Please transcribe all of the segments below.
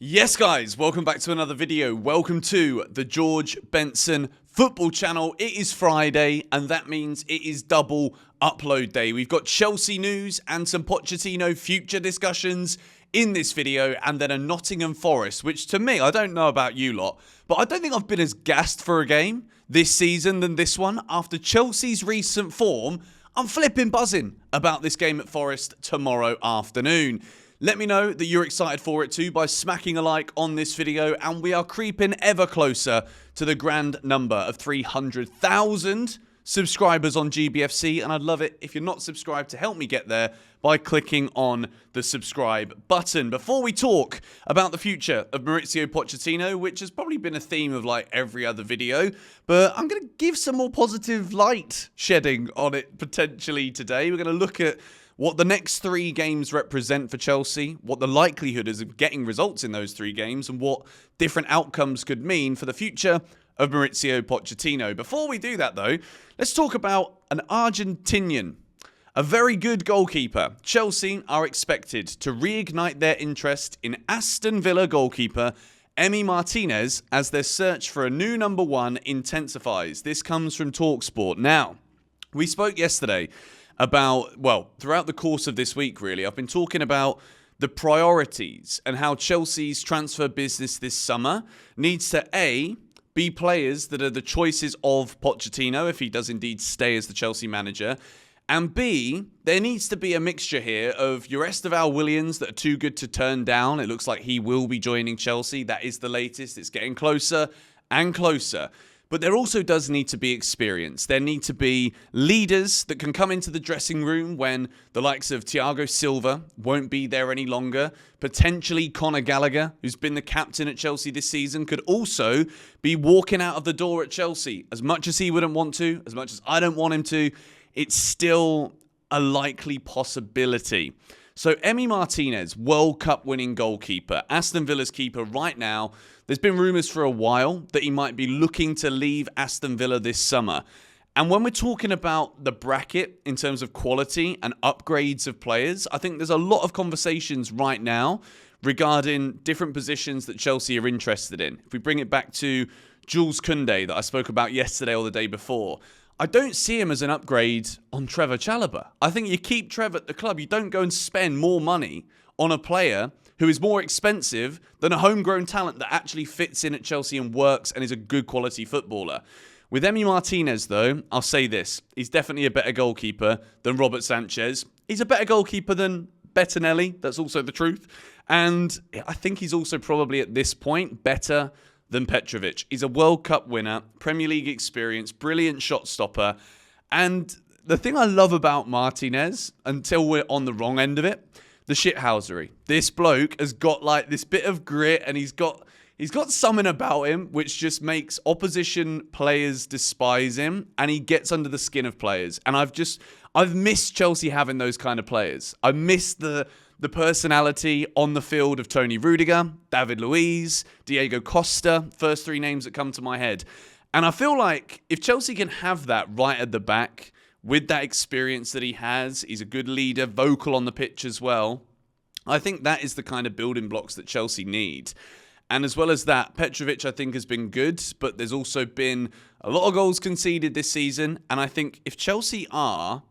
Yes guys, welcome back to another video. Welcome to the George Benson football channel. It is Friday and that means it is double upload day. We've got Chelsea news and some Pochettino future discussions in this video, and then a Nottingham Forest, which to me, I don't know about you lot, but I don't think I've been as gassed for a game this season than this one. After Chelsea's recent form, I'm flipping buzzing about this game at Forest tomorrow afternoon. Let me know that you're excited for it too by smacking a like on this video, and we are creeping ever closer to the grand number of 300,000 subscribers on GBFC, and I'd love it if you're not subscribed to help me get there by clicking on the subscribe button. Before we talk about the future of Mauricio Pochettino, which has probably been a theme of like every other video, but I'm going to give some more positive light shedding on it potentially today. We're going to look at what the next 3 games represent for Chelsea, what the likelihood is of getting results in those 3 games, and what different outcomes could mean for the future of Mauricio Pochettino. Before we do that though, let's talk about an Argentinian, a very good goalkeeper. Chelsea are expected to reignite their interest in Aston Villa goalkeeper Martinez as their search for a new number 1 intensifies. This comes from TalkSport. Now, we spoke yesterday about, well, throughout the course of this week really, I've been talking about the priorities and how Chelsea's transfer business this summer needs to A, be players that are the choices of Pochettino if he does indeed stay as the Chelsea manager, and B, there needs to be a mixture here of your Esteval Williams that are too good to turn down. It looks like he will be joining Chelsea. That is the latest. It's getting closer and closer. But there also does need to be experience. There need to be leaders that can come into the dressing room when the likes of Thiago Silva won't be there any longer. Potentially Conor Gallagher, who's been the captain at Chelsea this season, could also be walking out of the door at Chelsea. As much as he wouldn't want to, as much as I don't want him to, it's still a likely possibility. So Martinez, World Cup winning goalkeeper, Aston Villa's keeper right now. There's been rumours for a while that he might be looking to leave Aston Villa this summer. And when we're talking about the bracket in terms of quality and upgrades of players, I think there's a lot of conversations right now regarding different positions that Chelsea are interested in. If we bring it back to Jules Koundé that I spoke about yesterday or the day before, I don't see him as an upgrade on Trevor Chalobah. I think you keep Trevor at the club. You don't go and spend more money on a player who is more expensive than a homegrown talent that actually fits in at Chelsea and works and is a good quality footballer. With Martinez, though, I'll say this. He's definitely a better goalkeeper than Robert Sanchez. He's a better goalkeeper than Bettinelli. That's also the truth. And I think he's also probably at this point better than Petrovic. He's a World Cup winner, Premier League experience, brilliant shot stopper. And the thing I love about Martinez, until we're on the wrong end of it, the shithousery. This bloke has got like this bit of grit, and he's got something about him which just makes opposition players despise him, and he gets under the skin of players. And I've missed Chelsea having those kind of players. I miss the personality on the field of Tony Rudiger, David Luiz, Diego Costa, first 3 names that come to my head. And I feel like if Chelsea can have that right at the back, with that experience that he has, he's a good leader, vocal on the pitch as well. I think that is the kind of building blocks that Chelsea need. And as well as that, Petrovic I think has been good, but there's also been a lot of goals conceded this season. And I think if Chelsea are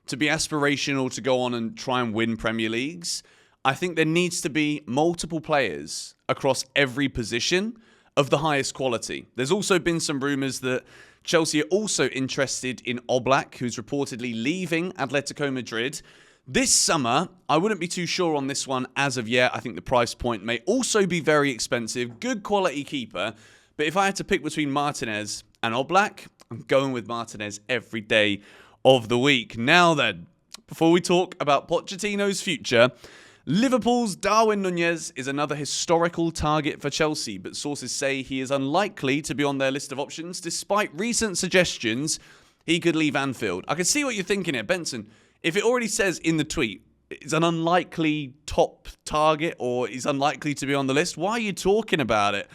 to be aspirational to go on and try and win Premier Leagues, I think there needs to be multiple players across every position of the highest quality. There's also been some rumours that Chelsea are also interested in Oblak, who's reportedly leaving Atletico Madrid this summer. I wouldn't be too sure on this one as of yet. I think the price point may also be very expensive. Good quality keeper. But if I had to pick between Martinez and Oblak, I'm going with Martinez every day of the week. Now then, before we talk about Pochettino's future, Liverpool's Darwin Nunez is another historical target for Chelsea, but sources say he is unlikely to be on their list of options, despite recent suggestions he could leave Anfield. I can see what you're thinking here, Benson. If it already says in the tweet, it's an unlikely top target or he's unlikely to be on the list, why are you talking about it?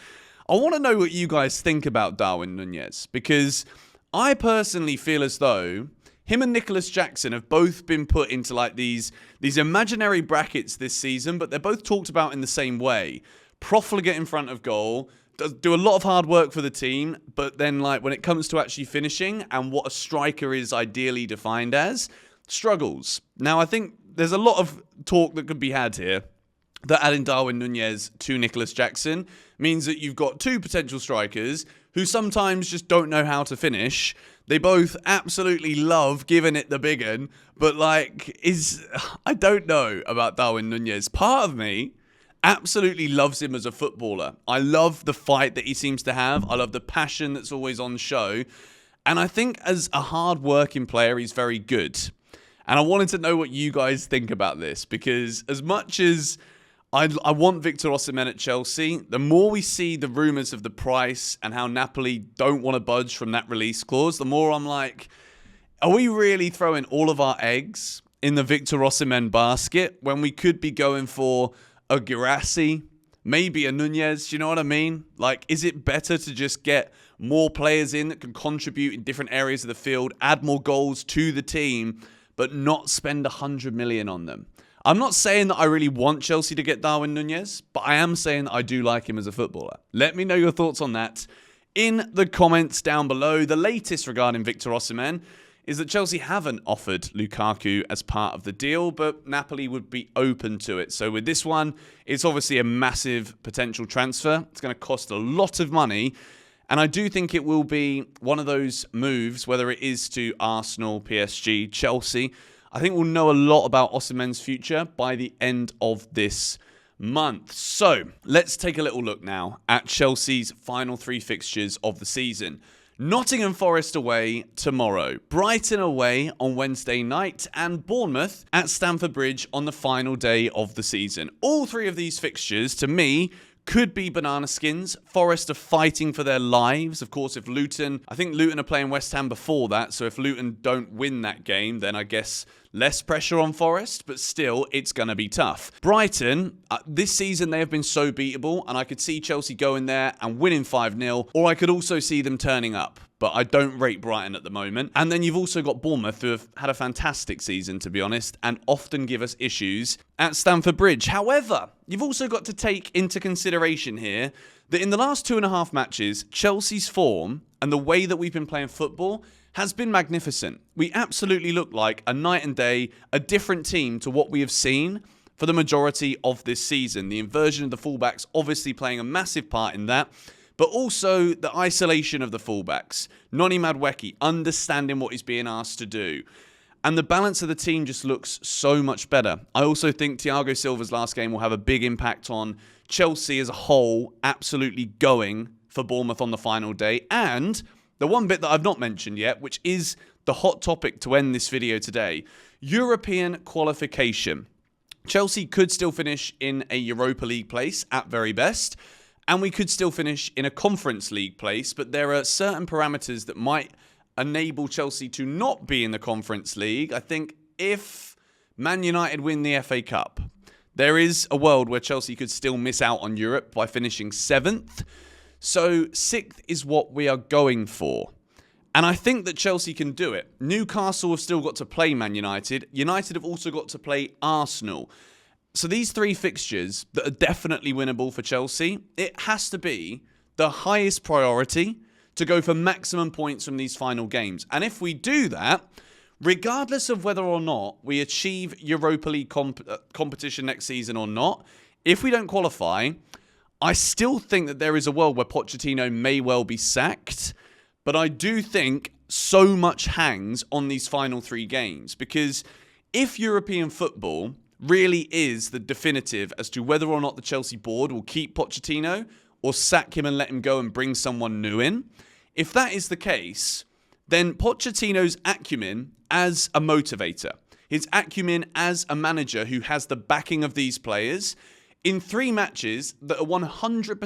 I want to know what you guys think about Darwin Nunez, because I personally feel as though him and Nicholas Jackson have both been put into like these imaginary brackets this season, but they're both talked about in the same way. profligate in front of goal, does do a lot of hard work for the team, but then like when it comes to actually finishing and what a striker is ideally defined as, struggles. Now, I think there's a lot of talk that could be had here that adding Darwin Nunez to Nicholas Jackson means that you've got two potential strikers who sometimes just don't know how to finish. They both absolutely love giving it the big un, but I don't know about Darwin Nunez. Part of me absolutely loves him as a footballer. I love the fight that he seems to have. I love the passion that's always on show. And I think as a hard-working player, he's very good. And I wanted to know what you guys think about this, because as much as I want Victor Osimhen at Chelsea, the more we see the rumours of the price and how Napoli don't want to budge from that release clause, the more I'm like, are we really throwing all of our eggs in the Victor Osimhen basket when we could be going for a Guirassy, maybe a Nunes? Do you know what I mean? Like, is it better to just get more players in that can contribute in different areas of the field, add more goals to the team, but not spend 100 million on them? I'm not saying that I really want Chelsea to get Darwin Nunez, but I am saying that I do like him as a footballer. Let me know your thoughts on that in the comments down below. The latest regarding Victor Osimhen is that Chelsea haven't offered Lukaku as part of the deal, but Napoli would be open to it. So with this one, it's obviously a massive potential transfer. It's going to cost a lot of money. And I do think it will be one of those moves, whether it is to Arsenal, PSG, Chelsea. I think we'll know a lot about Osimhen's future by the end of this month. So let's take a little look now at Chelsea's final three fixtures of the season. Nottingham Forest away tomorrow, Brighton away on Wednesday night, and Bournemouth at Stamford Bridge on the final day of the season. All three of these fixtures, to me, could be banana skins. Forest are fighting for their lives. Of course, if I think Luton are playing West Ham before that, so if Luton don't win that game, then I guess less pressure on Forest, but still, it's going to be tough. Brighton, this season, they have been so beatable, and I could see Chelsea going there and winning 5-0, or I could also see them turning up. But I don't rate Brighton at the moment. And then you've also got Bournemouth, who have had a fantastic season, to be honest, and often give us issues at Stamford Bridge. However, you've also got to take into consideration here that in the last 2.5 matches, Chelsea's form and the way that we've been playing football has been magnificent. We absolutely look like a night and day, a different team to what we have seen for the majority of this season. The inversion of the fullbacks obviously playing a massive part in that, but also the isolation of the fullbacks. Noni Madueke understanding what he's being asked to do. And the balance of the team just looks so much better. I also think Thiago Silva's last game will have a big impact on Chelsea as a whole, absolutely going for Bournemouth on the final day. And the one bit that I've not mentioned yet, which is the hot topic to end this video today, European qualification. Chelsea could still finish in a Europa League place at very best, and we could still finish in a Conference League place, but there are certain parameters that might enable Chelsea to not be in the Conference League. I think if Man United win the FA Cup, there is a world where Chelsea could still miss out on Europe by finishing 7th. So 6th is what we are going for. And I think that Chelsea can do it. Newcastle have still got to play Man United. United have also got to play Arsenal. So these three fixtures that are definitely winnable for Chelsea, it has to be the highest priority to go for maximum points from these final games. And if we do that, regardless of whether or not we achieve Europa League competition next season or not, if we don't qualify, I still think that there is a world where Pochettino may well be sacked. But I do think so much hangs on these final three games. Because if European football really is the definitive as to whether or not the Chelsea board will keep Pochettino or sack him and let him go and bring someone new in, if that is the case, then Pochettino's acumen as a motivator, his acumen as a manager who has the backing of these players, in 3 matches that are 100%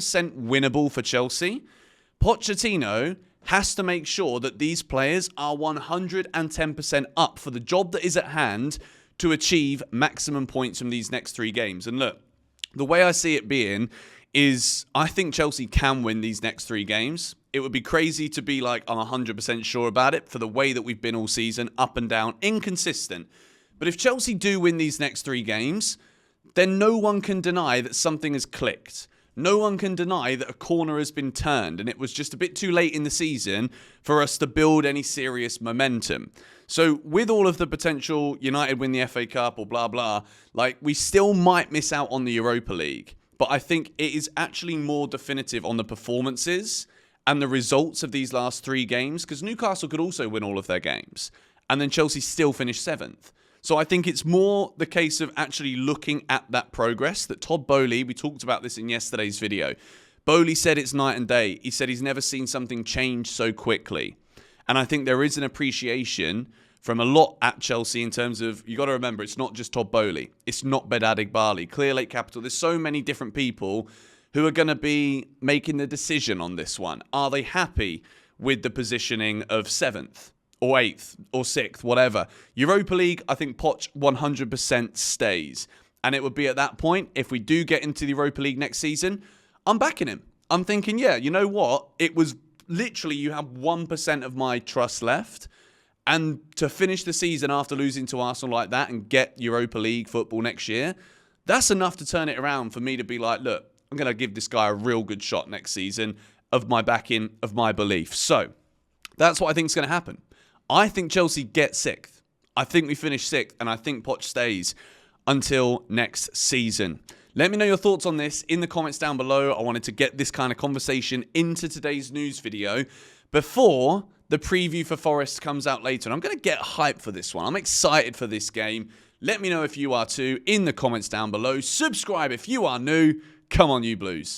winnable for Chelsea, Pochettino has to make sure that these players are 110% up for the job that is at hand to achieve maximum points from these next 3 games. And look, the way I see it being is I think Chelsea can win these next 3 games. It would be crazy to be like, I'm 100% sure about it for the way that we've been all season, up and down, inconsistent. But if Chelsea do win these next 3 games, then no one can deny that something has clicked. No one can deny that a corner has been turned, and it was just a bit too late in the season for us to build any serious momentum. So with all of the potential United win the FA Cup or blah, blah, like we still might miss out on the Europa League. But I think it is actually more definitive on the performances and the results of these last 3 games, because Newcastle could also win all of their games. And then Chelsea still finished 7th. So I think it's more the case of actually looking at that progress that Todd Boehly, we talked about this in yesterday's video. Boehly said it's night and day. He said he's never seen something change so quickly. And I think there is an appreciation from a lot at Chelsea in terms of, you got to remember, it's not just Todd Boehly. It's not Bedad Igbali, Clear Lake Capital. There's so many different people who are going to be making the decision on this one. Are they happy with the positioning of 7th? Or 8th, or 6th, whatever. Europa League, I think Poch 100% stays. And it would be at that point, if we do get into the Europa League next season, I'm backing him. I'm thinking, yeah, you know what? It was literally, you have 1% of my trust left. And to finish the season after losing to Arsenal like that and get Europa League football next year, that's enough to turn it around for me to be like, look, I'm going to give this guy a real good shot next season of my backing, of my belief. So that's what I think is going to happen. I think Chelsea get 6th. I think we finish 6th, and I think Poch stays until next season. Let me know your thoughts on this in the comments down below. I wanted to get this kind of conversation into today's news video before the preview for Forest comes out later. And I'm going to get hyped for this one. I'm excited for this game. Let me know if you are too in the comments down below. Subscribe if you are new. Come on, you Blues.